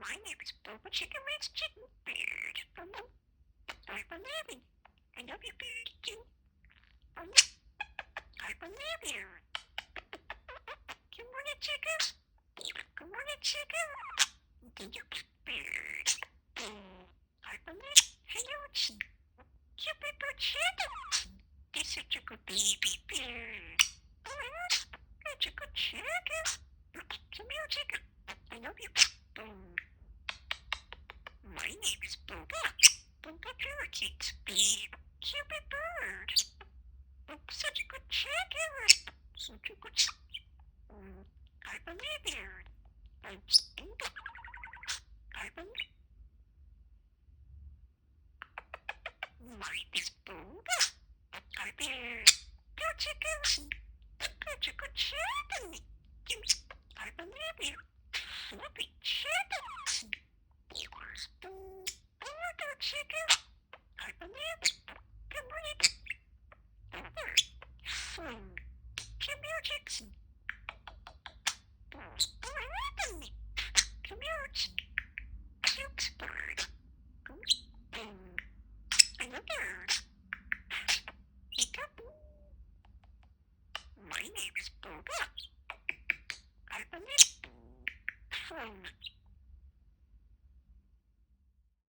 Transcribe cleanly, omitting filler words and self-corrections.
My name is Boba Chicken Rinse Chicken Bird. I believe in. I love you, bird, too. I believe you. Good morning, chickens. Good morning, chicken. Did you get bird? I believe. Hello, cute bird chicken. You're such a good baby bird. Such a good chicken. Come here, chicken. I love you. My name is Boba. Boba Parakeet. Cupid bird. Such a good chicken. Such a good. I believe you. I believe. My name is Boba. I believe. Good chickens. Such a good chicken. I believe you. Fluffy chickens. Good chicken. I believe it. Good morning. Come here, Jackson. Come here, cute bird. I love birds. My name is Boba. I believe.